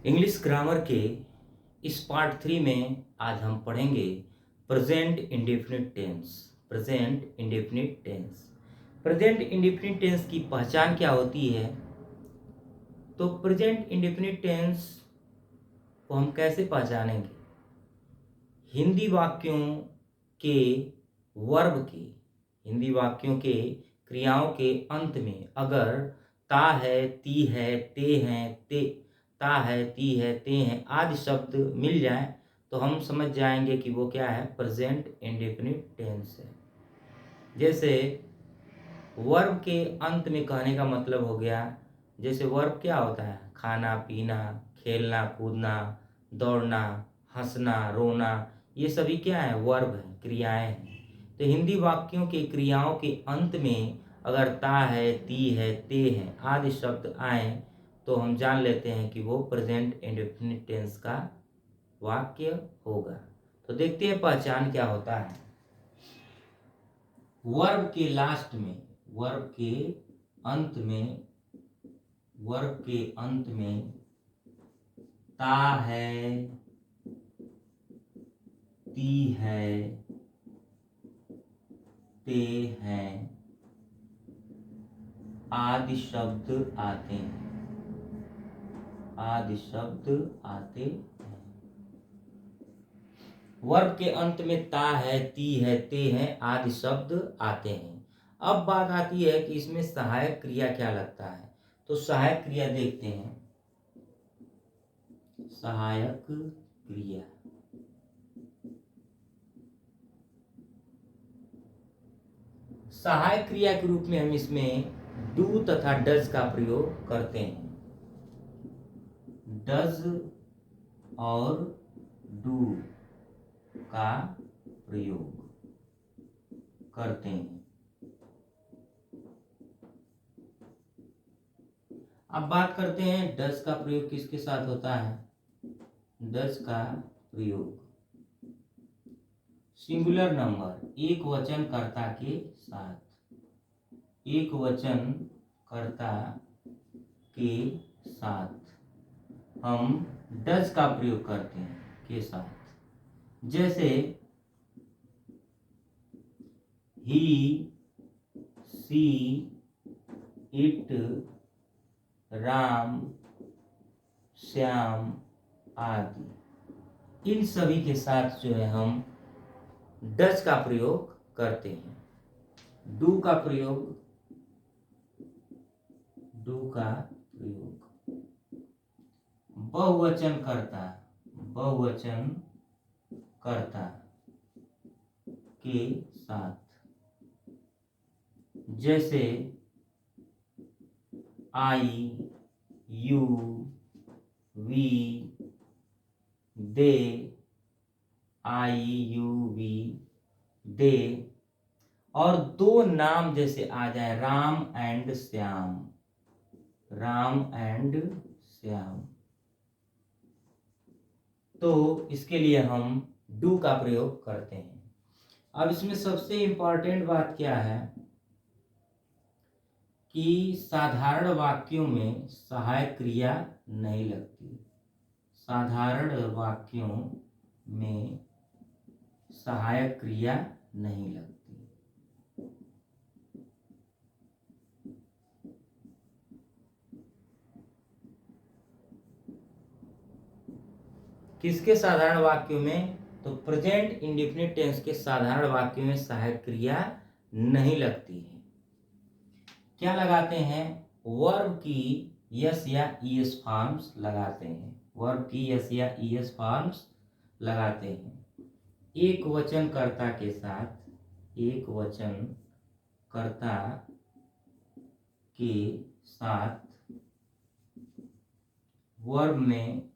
English grammar के इस part 3 में आज हम पढ़ेंगे present indefinite tense. Present indefinite tense. Present indefinite tense की पहचान क्या होती है? तो प्रेजेंट इंडेफिनिट टेंस को हम कैसे पहचानेंगे? हिंदी वाक्यों के वर्ब के हिंदी वाक्यों के क्रियाओं के अंत में अगर ता है, ती है, ते हैं, ते ता है, ती है, ते हैं आदि शब्द मिल जाएं तो हम समझ जाएंगे कि वो क्या है, प्रेजेंट इंडेफिनिट टेंस है। जैसे वर्ब के अंत में कहने का मतलब हो गया, जैसे वर्ब क्या होता है? खाना, पीना, खेलना, कूदना, दौड़ना, हंसना, रोना, ये सभी क्या है? वर्ब है, क्रियाएं हैं। तो हिंदी वाक्यों के क्रियाओं के अंत में अगर ता है, ती है, ते हैं आदि शब्द आए तो हम जान लेते हैं कि वो प्रेजेंट इंडेफिनिट टेंस का वाक्य होगा। तो देखते हैं पहचान क्या होता है। वर्ब के लास्ट में, वर्ब के अंत में, वर्ब के अंत में ता है, ती है, ते हैं आदि शब्द आते हैं, आदि शब्द आते हैं। वर्ब के अंत में ता है, ती है, ते हैं आदि शब्द आते हैं। अब बात आती है कि इसमें सहायक क्रिया क्या लगता है। तो सहायक क्रिया देखते हैं। सहायक क्रिया, सहायक क्रिया के रूप में हम इसमें डू तथा डज का प्रयोग करते हैं। डज और डू का प्रयोग करते हैं। अब बात करते हैं डज का प्रयोग किसके साथ होता है। डज का प्रयोग सिंगुलर नंबर एक वचन कर्ता के साथ, एक वचन कर्ता के साथ हम डज का प्रयोग करते हैं के साथ। जैसे ही, सी, इट, राम, श्याम आदि, इन सभी के साथ जो है हम डज का प्रयोग करते हैं। डू का प्रयोग, डू का प्रयोग बहुवचन कर्ता, बहुवचन कर्ता के साथ। जैसे I, you, we, they, I, you, we, they, और दो नाम जैसे आ जाए राम एंड श्याम, राम एंड श्याम, तो इसके लिए हम डू का प्रयोग करते हैं। अब इसमें सबसे इंपॉर्टेंट बात क्या है कि साधारण वाक्यों में सहायक क्रिया नहीं लगती। साधारण वाक्यों में सहायक क्रिया नहीं लगती। किसके साधारण वाक्यों में? तो प्रेजेंट इंडेफिनिट टेंस के साधारण वाक्यों में सहायक क्रिया नहीं लगती है। क्या लगाते हैं? वर्ब की यस या ईएस फॉर्म्स लगाते हैं। वर्ब की यस या ईएस फॉर्म्स लगाते हैं। एक वचन कर्ता के साथ, एक वचन कर्ता के साथ वर्ब में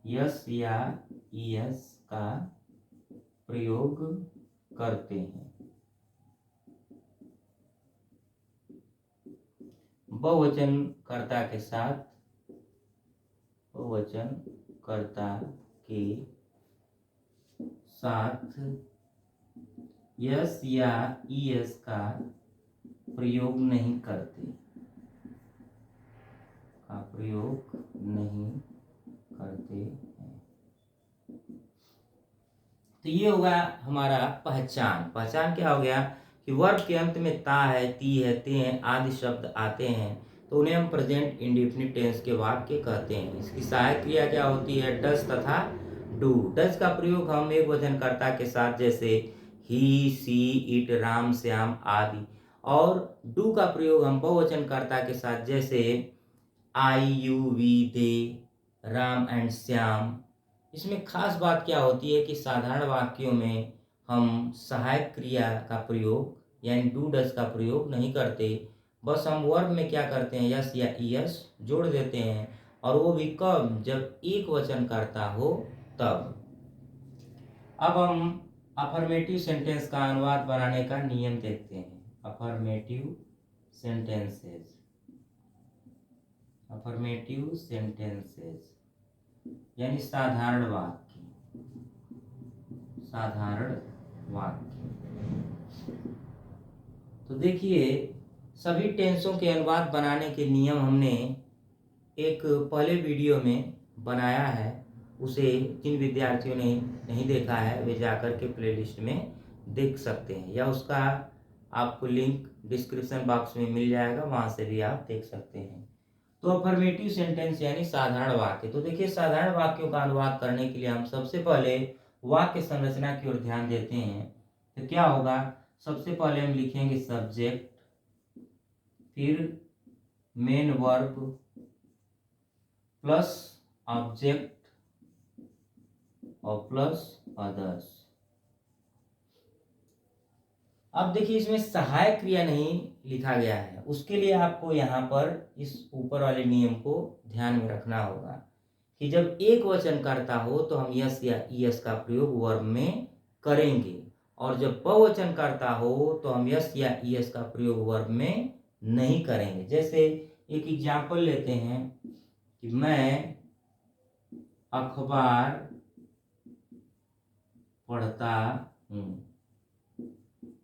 यस या ईएस का प्रयोग करते हैं। बहुवचन कर्ता के साथ, बहुवचन कर्ता के साथ यस या ईएस का प्रयोग नहीं करते, का प्रयोग नहीं तो ये होगा हमारा पहचान। पहचान क्या हो गया कि वर्ब के अंत में ता है, ती है, ते हैं आदि शब्द आते हैं तो उन्हें हम प्रेजेंट इंडेफिनिट टेंस के वाक्य कहते हैं। इसकी सहायक क्रिया क्या होती है? डज तथा डू। डज का प्रयोग हम एक वचनकर्ता के साथ जैसे ही, सी, इट, राम, श्याम आदि, और डू का प्रयोग हम बहुवचनकर्ता के साथ जैसे I, you, we, they, Ram and Shyam. इसमें खास बात क्या होती है कि साधारण वाक्यों में हम सहायक क्रिया का प्रयोग यानी डू डज का प्रयोग नहीं करते, बस हम वर्ब में क्या करते हैं? यस या ईएस जोड़ देते हैं, और वो भी कब? जब एक वचन करता हो तब। अब हम अफर्मेटिव सेंटेंस का अनुवाद बनाने का नियम देखते हैं। अफर्मेटिव सेंटेंसेस, अफर्मेटिव सेंटेंसेस यानी साधारण वाक्य, साधारण वाक्य। तो देखिए, सभी टेंसों के अनुवाद बनाने के नियम हमने एक पहले वीडियो में बनाया है। उसे जिन विद्यार्थियों ने नहीं देखा है वे जाकर के प्लेलिस्ट में देख सकते हैं, या उसका आपको लिंक डिस्क्रिप्शन बॉक्स में मिल जाएगा, वहाँ से भी आप देख सकते हैं। तो अफर्मेटिव सेंटेंस यानी साधारण वाक्य। तो देखिए, साधारण वाक्यों का अनुवाद करने के लिए हम सबसे पहले वाक्य संरचना की ओर ध्यान देते हैं। तो क्या होगा? सबसे पहले हम लिखेंगे सब्जेक्ट, फिर मेन वर्ब प्लस ऑब्जेक्ट और प्लस अदर्स। अब देखिए, इसमें सहायक क्रिया नहीं लिखा गया है, उसके लिए आपको यहाँ पर इस ऊपर वाले नियम को ध्यान में रखना होगा कि जब एक वचन करता हो तो हम यस या ईएस का प्रयोग वर्ब में करेंगे, और जब बहुवचन करता हो तो हम यस या ईएस का प्रयोग वर्ब में नहीं करेंगे। जैसे एक एग्जाम्पल लेते हैं कि मैं अखबार पढ़ता हूँ,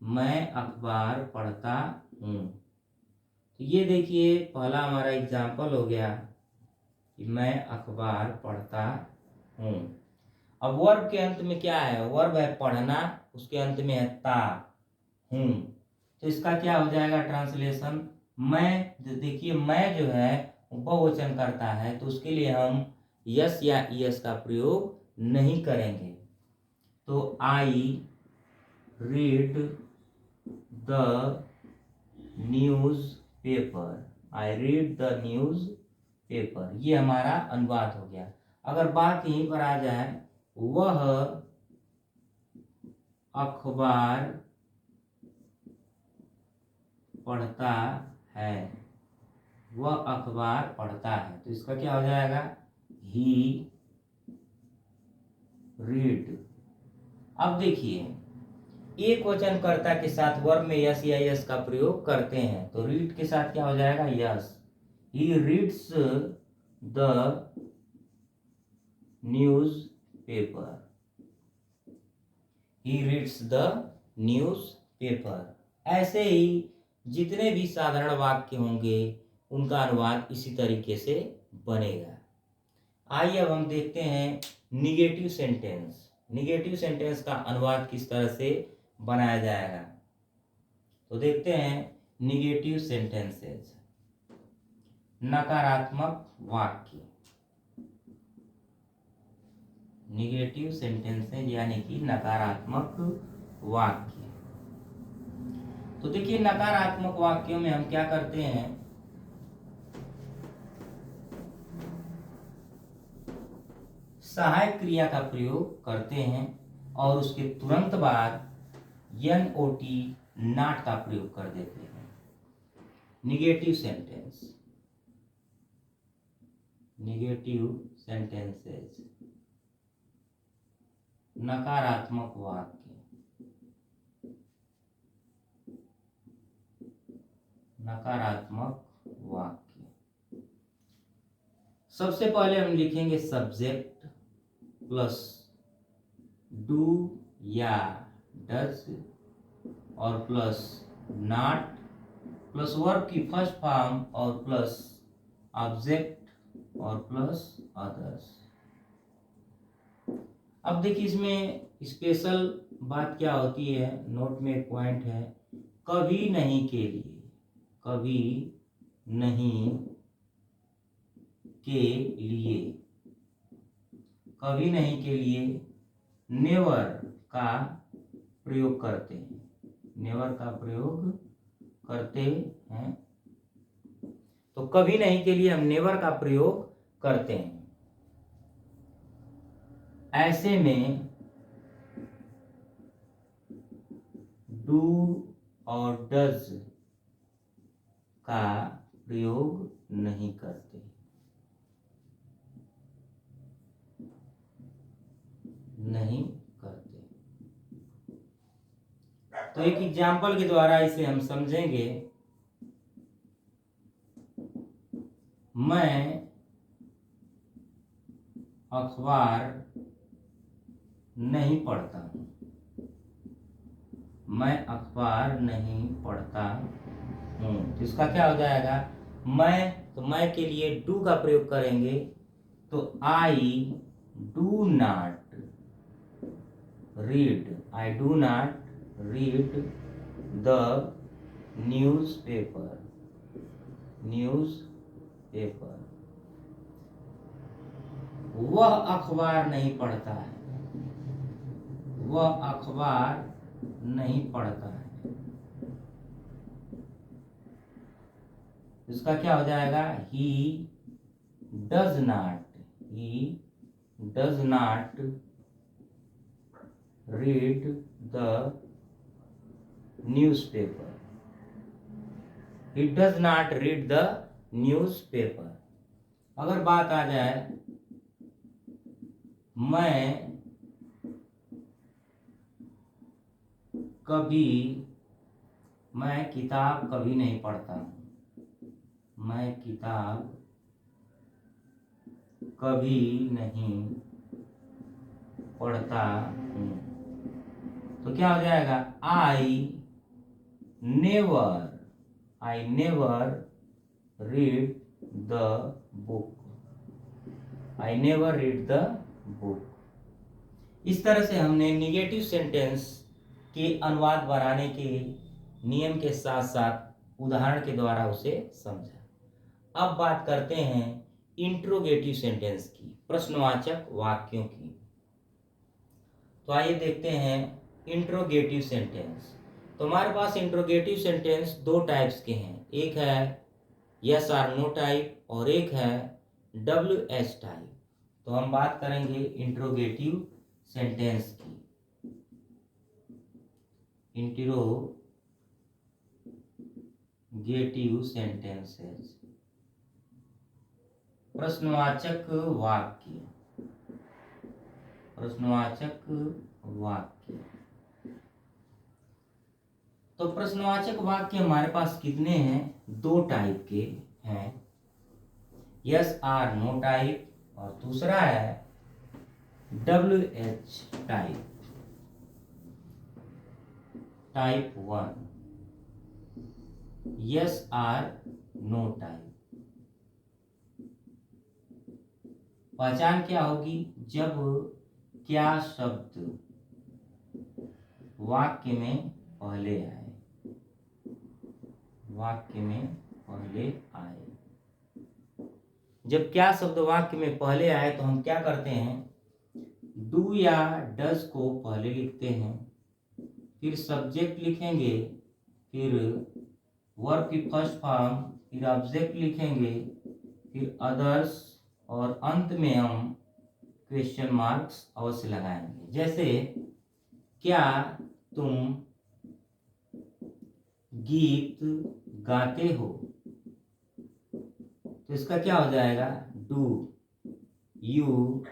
मैं अखबार पढ़ता हूँ। तो ये देखिए, पहला हमारा एग्जाम्पल हो गया कि मैं अखबार पढ़ता हूँ। अब वर्ब के अंत में क्या है? वर्ब है पढ़ना, उसके अंत में है ता, हूँ। तो इसका क्या हो जाएगा ट्रांसलेशन? मैं, देखिए मैं जो है बहुवचन करता है तो उसके लिए हम यस या ईएस का प्रयोग नहीं करेंगे। तो I read the news paper, I read the news paper, ये हमारा अनुवाद हो गया। अगर बात यहीं पर आ जाए, वह अखबार पढ़ता है, वह अखबार पढ़ता है, तो इसका क्या हो जाएगा? ही रीड। अब देखिए, एक वचन कर्ता के साथ वर्ब में यस या यस का प्रयोग करते हैं तो रीड के साथ क्या हो जाएगा? Yes. He reads the news paper, he reads the news paper. ऐसे ही जितने भी साधारण वाक्य होंगे उनका अनुवाद इसी तरीके से बनेगा। आइए अब हम देखते हैं निगेटिव सेंटेंस। निगेटिव सेंटेंस का अनुवाद किस तरह से बनाया जाएगा। तो देखते हैं निगेटिव सेंटेंसेस। नकारात्मक वाक्य, निगेटिव सेंटेंसेस यानी कि नकारात्मक वाक्य। तो देखिए, नकारात्मक वाक्यों में हम क्या करते हैं? सहायक क्रिया का प्रयोग करते हैं और उसके तुरंत बाद NOT नॉट का प्रयोग कर देते हैं। निगेटिव सेंटेंस, निगेटिव सेंटेंसेस, नकारात्मक वाक्य, नकारात्मक वाक्य। सबसे पहले हम लिखेंगे सब्जेक्ट प्लस डू या डज और प्लस नॉट प्लस वर्ब की फर्स्ट फॉर्म और प्लस ऑब्जेक्ट और प्लस अदर्स। अब देखिए इसमें स्पेशल बात क्या होती है, नोट में एक पॉइंट है, कभी नहीं के लिए, कभी नहीं के लिए, कभी नहीं के लिए नेवर का प्रयोग करते हैं, नेवर का प्रयोग करते हैं। तो कभी नहीं के लिए हम नेवर का प्रयोग करते हैं। ऐसे में डू और डज का प्रयोग नहीं करते, नहीं करते। तो एक एग्जाम्पल के द्वारा इसे हम समझेंगे। मैं अखबार नहीं पढ़ता हूँ, मैं अखबार नहीं पढ़ता हूँ। तो इसका क्या हो जाएगा, मैं, तो मैं के लिए डू का प्रयोग करेंगे, तो I do not read, I do not read the news paper, news paper. वह अखबार नहीं पढ़ता है, वह अखबार नहीं पढ़ता है। इसका क्या हो जाएगा, he does not, he does not read the newspaper, he does not read the newspaper. अगर बात आ जाए मैं कभी, मैं किताब कभी नहीं पढ़ता हूँ, मैं किताब कभी नहीं पढ़ता हूँ। तो क्या हो जाएगा, I never, I never read the book, I never read the book. इस तरह से हमने निगेटिव सेंटेंस के अनुवाद बनाने के नियम के साथ साथ उदाहरण के द्वारा उसे समझा। अब बात करते हैं इंट्रोगेटिव सेंटेंस की, प्रश्नवाचक वाक्यों की। तो आइए देखते हैं इंट्रोगेटिव सेंटेंस। तो हमारे पास इंट्रोगेटिव सेंटेंस दो टाइप्स के हैं, एक है यस आर नो टाइप और एक है WH टाइप। तो हम बात करेंगे इंट्रोगेटिव सेंटेंस की। इंट्रोगेटिव सेंटेंसेस, प्रश्नवाचक वाक्य, प्रश्नवाचक वाक्य। तो प्रश्नवाचक वाक्य हमारे पास कितने हैं, दो टाइप के हैं, यस आर नो टाइप और दूसरा है WH type, type 1, yes or no type. पहचान क्या होगी, जब क्या शब्द वाक्य में पहले आए, वाक्य में पहले आए। जब क्या शब्द वाक्य में पहले आए तो हम क्या करते हैं, डू या डज को पहले लिखते हैं, फिर सब्जेक्ट लिखेंगे, फिर वर्ब की फर्स्ट फॉर्म, फिर ऑब्जेक्ट लिखेंगे, फिर अदर्स और अंत में हम क्वेश्चन मार्क्स अवश्य लगाएंगे। जैसे क्या तुम गीत गाते हो, तो इसका क्या हो जाएगा, do you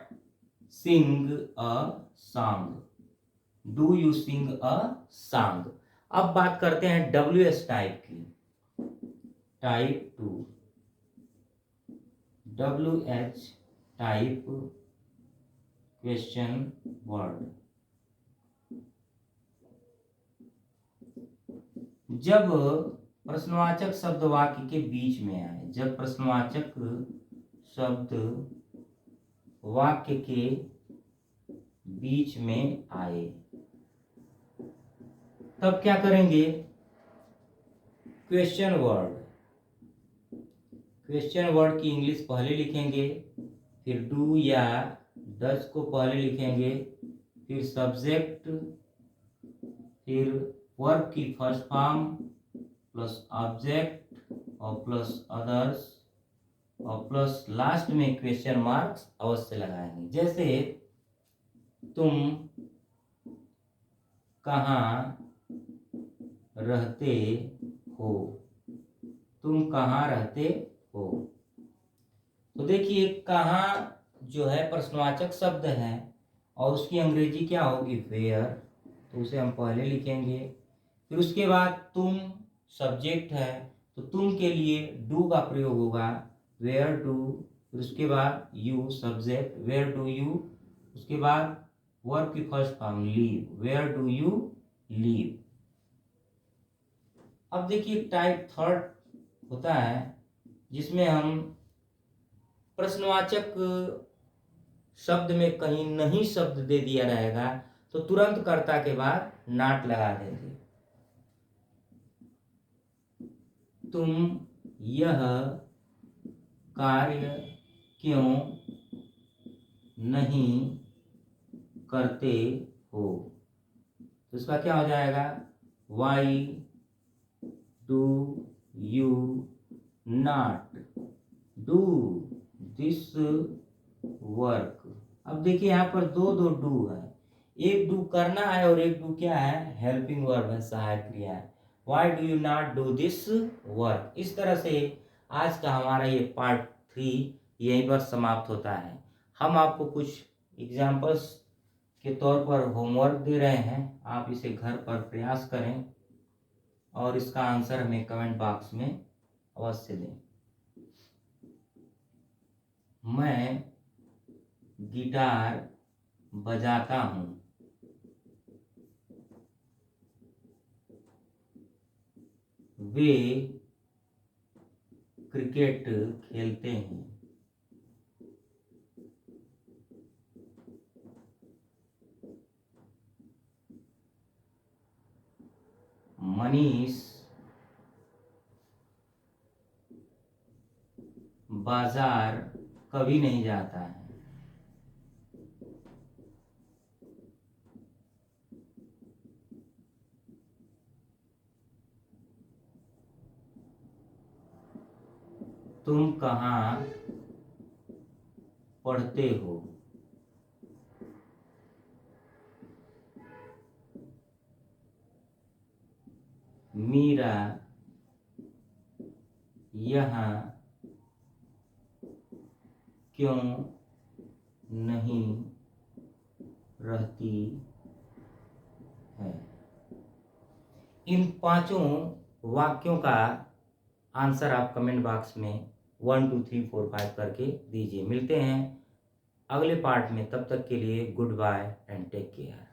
sing a song, do you sing a song. अब बात करते हैं WH टाइप की, type 2, WH type question word. जब प्रश्नवाचक शब्द वाक्य के बीच में आए, जब प्रश्नवाचक शब्द वाक्य के बीच में आए। तब क्या करेंगे, क्वेश्चन वर्ड, क्वेश्चन वर्ड की इंग्लिश पहले लिखेंगे, फिर डू या डज को पहले लिखेंगे, फिर सब्जेक्ट, फिर वर्ब की फर्स्ट फॉर्म प्लस ऑब्जेक्ट और प्लस अदर्स और प्लस लास्ट में क्वेश्चन मार्क्स अवश्य लगाएंगे। जैसे तुम कहाँ रहते हो, तुम कहाँ रहते हो। तो देखिए कहाँ जो है प्रश्नवाचक शब्द है और उसकी अंग्रेजी क्या होगी, वेयर, तो उसे हम पहले लिखेंगे। फिर उसके बाद तुम सब्जेक्ट है तो तुम के लिए डू का प्रयोग होगा, वेयर डू। फिर उसके बाद you subject, where do you. उसके बाद वर्ब की first form live, where do you live. अब देखिए टाइप थर्ड होता है जिसमें हम प्रश्नवाचक शब्द में कहीं नहीं शब्द दे दिया रहेगा तो तुरंत कर्ता के बाद नॉट लगा देंगे। तुम यह कार्य क्यों नहीं करते हो, तो इसका क्या हो जाएगा, why do you not do this work. अब देखिए यहाँ पर दो दो डू है, एक डू करना है और एक डू क्या है, हेल्पिंग वर्ब है, सहायक क्रिया है। Why do you not do this work. इस तरह से आज का हमारा ये पार्ट 3 यहीं पर समाप्त होता है। हम आपको कुछ एग्जाम्पल्स के तौर पर होमवर्क दे रहे हैं, आप इसे घर पर प्रयास करें और इसका आंसर हमें कमेंट बॉक्स में अवश्य दें। मैं गिटार बजाता हूँ, वे क्रिकेट खेलते हैं, मनीष बाजार कभी नहीं जाता है, तुम कहाँ पढ़ते हो, मीरा यहाँ क्यों नहीं रहती है। इन पांचों वाक्यों का आंसर आप कमेंट बॉक्स में 1 2 3 4 5 करके दीजिए। मिलते हैं अगले पार्ट में, तब तक के लिए goodbye and take care.